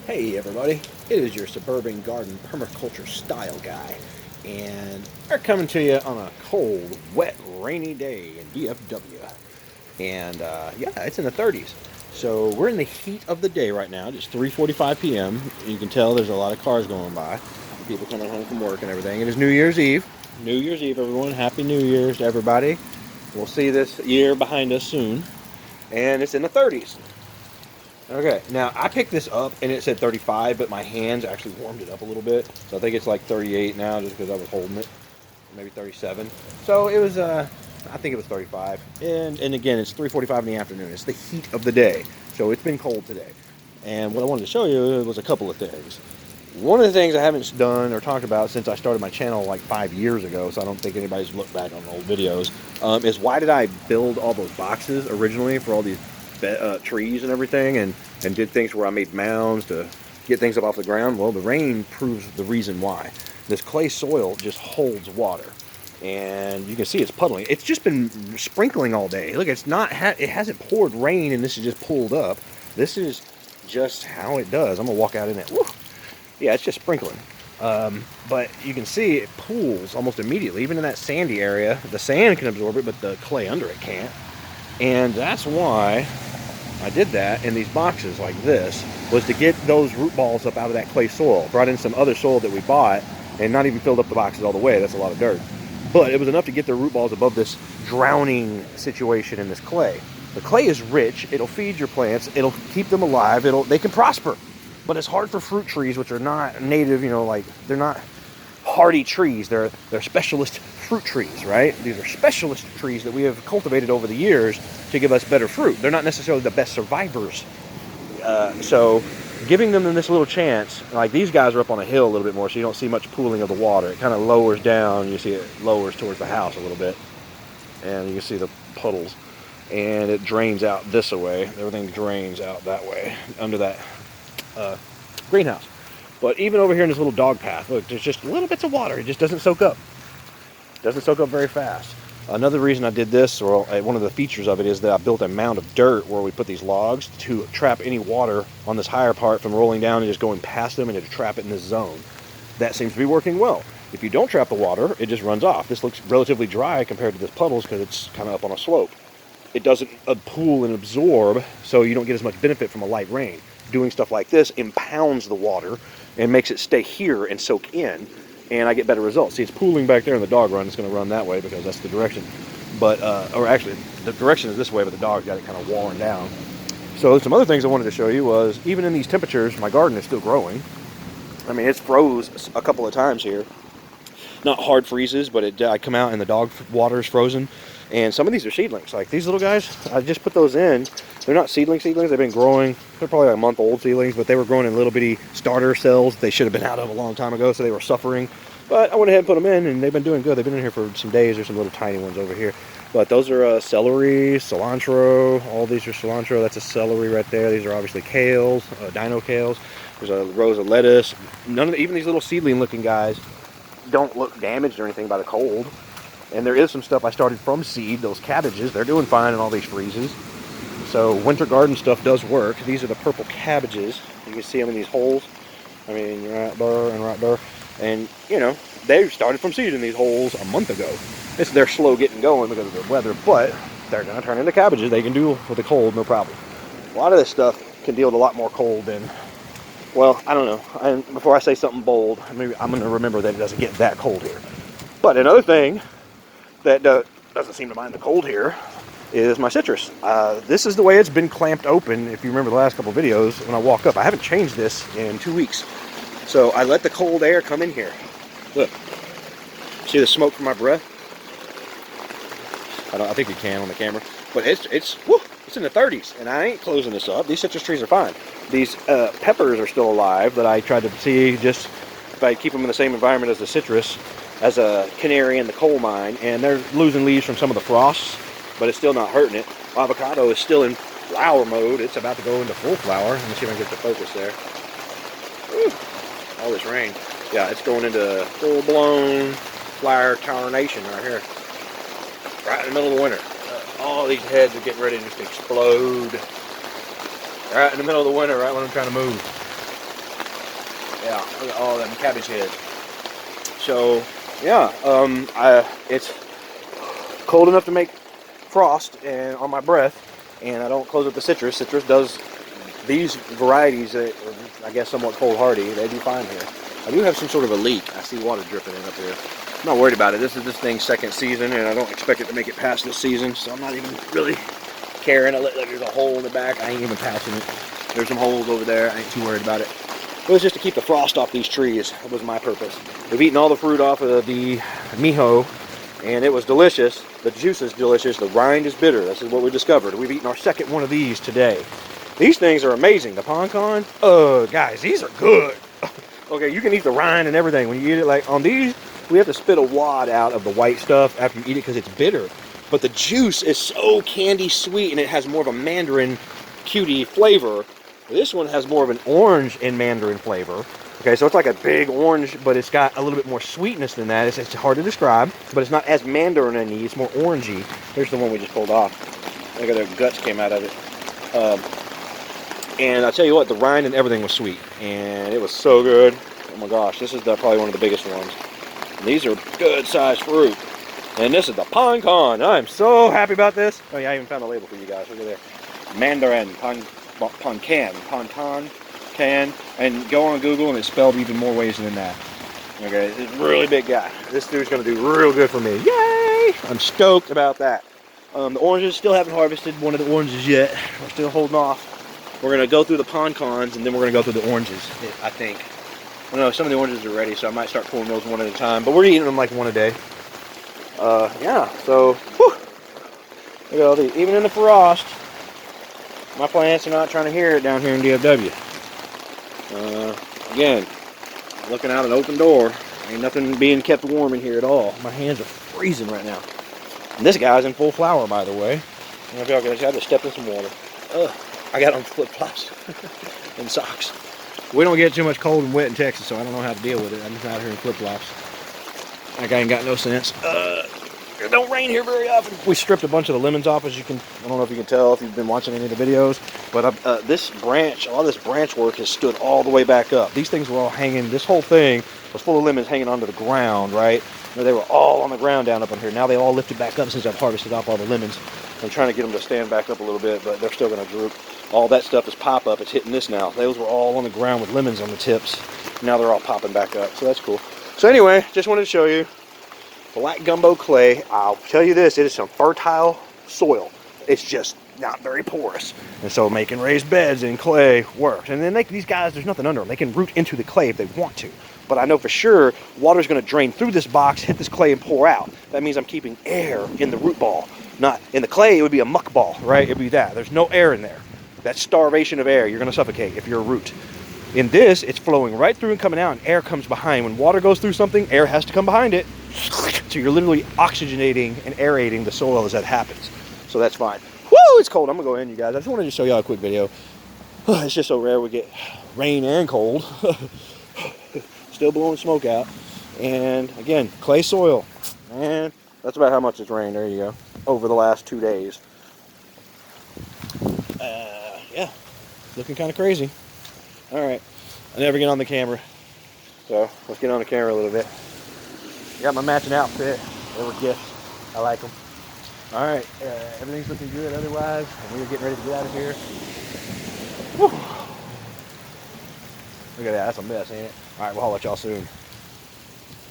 Hey everybody, it is your suburban garden permaculture style guy, and we're coming to you on a cold, wet, rainy day in DFW. And yeah, it's in the 30s. So we're in the heat of the day right now, just 3:45 p.m. You can tell there's a lot of cars going by, people coming home from work and everything. It is New Year's Eve. New Year's Eve, everyone. Happy New Year's to everybody. We'll see this year behind us soon. And it's in the 30s. Okay, now I picked this up and it said 35, but my hands actually warmed it up a little bit. So I think it's like 38 now just because I was holding it. Maybe 37. So it was, I think it was 35. And again, it's 3:45 in the afternoon. It's the heat of the day. So it's been cold today. And what I wanted to show you was a couple of things. One of the things I haven't done or talked about since I started my channel like 5 years ago, so I don't think anybody's looked back on old videos, is why did I build all those boxes originally for all these trees and everything, and did things where I made mounds to get things up off the ground. Well, the rain proves the reason why. This clay soil just holds water, and you can see it's puddling. It's just been sprinkling all day. Look, it's not it hasn't poured rain and this is just pulled up. This is just how it does. I'm gonna walk out in it. Woo! Yeah, it's just sprinkling. But you can see it pools almost immediately. Even in that sandy area, the sand can absorb it, but the clay under it can't. And that's why I did that in these boxes like this, was to get those root balls up out of that clay soil. Brought in some other soil that we bought and not even filled up the boxes all the way. That's a lot of dirt. But it was enough to get the root balls above this drowning situation in this clay. The clay is rich. It'll feed your plants. It'll keep them alive. They can prosper. But it's hard for fruit trees, which are not native, like they're not hardy trees. They're specialist fruit trees, right? These are specialist trees that we have cultivated over the years to give us better fruit. They're not necessarily the best survivors. So giving them this little chance, like these guys are up on a hill a little bit more, so you don't see much pooling of the water. It kind of lowers down. You see it lowers towards the house a little bit. And you can see the puddles. And it drains out this way. Everything drains out that way under that greenhouse. But even over here in this little dog path, look, there's just little bits of water. It just doesn't soak up. Doesn't soak up very fast. Another reason I did this, or one of the features of it, is that I built a mound of dirt where we put these logs to trap any water on this higher part from rolling down and just going past them, and to trap it in this zone. That seems to be working well. If you don't trap the water, it just runs off. This looks relatively dry compared to this puddles because it's kind of up on a slope. It doesn't pool and absorb, so you don't get as much benefit from a light rain. Doing stuff like this impounds the water and makes it stay here and soak in, and I get better results. See, it's pooling back there in the dog run. It's going to run that way because that's the direction. But, or actually, the direction is this way, but the dog's got it kind of walling down. So some other things I wanted to show you was, even in these temperatures, my garden is still growing. I mean, it's froze a couple of times here. Not hard freezes, but I come out and the dog water is frozen. And some of these are seedlings. Like these little guys, I just put those in. They're not seedlings. They've been growing. They're probably like a month old seedlings, but they were growing in little bitty starter cells they should have been out of a long time ago, so they were suffering. But I went ahead and put them in, and they've been doing good. They've been in here for some days. There's some little tiny ones over here. But those are celery, cilantro. All these are cilantro. That's a celery right there. These are obviously kales, dino kales. There's a rows of lettuce. Even these little seedling looking guys don't look damaged or anything by the cold. And there is some stuff I started from seed. Those cabbages, they're doing fine in all these freezes. So winter garden stuff does work. These are the purple cabbages. You can see them in these holes. I mean, right there and right there. And, they started from seed in these holes a month ago. They're slow getting going because of the weather, but they're going to turn into cabbages. They can do with the cold, no problem. A lot of this stuff can deal with a lot more cold than, well, I don't know. Before I say something bold, maybe I'm going to remember that it doesn't get that cold here. But another thing that doesn't seem to mind the cold here is my citrus. This is the way it's been clamped open. If you remember the last couple videos, when I walk up, I haven't changed this in 2 weeks. So I let the cold air come in here. Look, see the smoke from my breath? I think you can on the camera, but it's in the 30s, and I ain't closing this up. These citrus trees are fine. These peppers are still alive that I tried to see just if I keep them in the same environment as the citrus, as a canary in the coal mine, and they're losing leaves from some of the frosts, but it's still not hurting it. Avocado is still in flower mode. It's about to go into full flower. Let me see if I can get the focus there. Whew. All this rain. Yeah, it's going into full-blown flower tarnation right here. Right in the middle of the winter. All these heads are getting ready to just explode. Right in the middle of the winter, right when I'm trying to move. Yeah, look at all them cabbage heads. So, yeah, it's cold enough to make frost and on my breath, and I don't close up the citrus. Citrus does these varieties that I guess somewhat cold hardy. They do fine here. I do have some sort of a leak. I see water dripping in up here. I'm not worried about it. This is this thing's second season, and I don't expect it to make it past this season, so I'm not even really caring. There's a hole in the back. I ain't even patching it. There's some holes over there. I ain't too worried about it. It was just to keep the frost off these trees. That was my purpose. We've eaten all the fruit off of the mijo, and it was delicious. The juice is delicious. The rind is bitter. This is what we discovered. We've eaten our second one of these today. These things are amazing. The pecan, guys, these are good. Okay, you can eat the rind and everything. When you eat it, like on these, we have to spit a wad out of the white stuff after you eat it because it's bitter. But the juice is so candy sweet, and it has more of a mandarin cutie flavor. This one has more of an orange and mandarin flavor. Okay, so it's like a big orange, but it's got a little bit more sweetness than that. It's hard to describe, but it's not as mandarin-y. It's more orangey. Here's the one we just pulled off. Look at their guts came out of it. And I'll tell you what, the rind and everything was sweet, and it was so good. Oh my gosh, this is probably one of the biggest ones. And these are good-sized fruit. And this is the pecan. I'm so happy about this. Oh yeah, I even found a label for you guys. Look at there. Mandarin, pecan, can, and go on Google, and it's spelled even more ways than that. Okay, it's a really big guy. This dude's gonna do real good for me. Yay! I'm stoked about that. The oranges, still haven't harvested one of the oranges yet. We're still holding off. We're gonna go through the pecans, and then we're gonna go through the oranges, I think. I don't know, some of the oranges are ready, so I might start pulling those one at a time, but we're eating them like one a day. Yeah, so, whew. Look at all these. Even in the frost, my plants are not trying to hear it down here in DFW. Again, looking out an open door. Ain't nothing being kept warm in here at all. My hands are freezing right now. And this guy's in full flower, by the way. I don't know if y'all can. I just stepped in some water. Ugh, I got on flip-flops and socks. We don't get too much cold and wet in Texas, so I don't know how to deal with it. I'm just out here in flip-flops. That guy ain't got no sense. It don't rain here very often. We stripped a bunch of the lemons off, as you can, I don't know if you can tell if you've been watching any of the videos, but this branch, a lot of this branch work has stood all the way back up. These things were all hanging, this whole thing was full of lemons hanging onto the ground, right? They were all on the ground down up in here. Now they all lifted back up since I've harvested off all the lemons. I'm trying to get them to stand back up a little bit, but they're still gonna droop. All that stuff is pop up, it's hitting this now. Those were all on the ground with lemons on the tips. Now they're all popping back up, so that's cool. So anyway, just wanted to show you black gumbo clay. I'll tell you this, it is some fertile soil. It's just not very porous. And so making raised beds in clay works. And then these guys, there's nothing under them. They can root into the clay if they want to. But I know for sure water's gonna drain through this box, hit this clay, and pour out. That means I'm keeping air in the root ball. Not in the clay, it would be a muck ball, right? It'd be that. There's no air in there. That's starvation of air. You're gonna suffocate if you're a root. In this, it's flowing right through and coming out, and air comes behind. When water goes through something, air has to come behind it. So you're literally oxygenating and aerating the soil as that happens. So that's fine. Woo, it's cold. I'm gonna go in, you guys. I just wanted to show y'all a quick video. It's just so rare we get rain and cold. Still blowing smoke out. And again, clay soil. And that's about how much it's rained. There you go. Over the last 2 days. Yeah, looking kind of crazy. All right, I never get on the camera, so let's get on the camera a little bit. Got my matching outfit. They were gifts. I like them. All right, everything's looking good otherwise, and we're getting ready to get out of here. Whew. Look at that. That's a mess, ain't it? All right, we'll holler at y'all soon.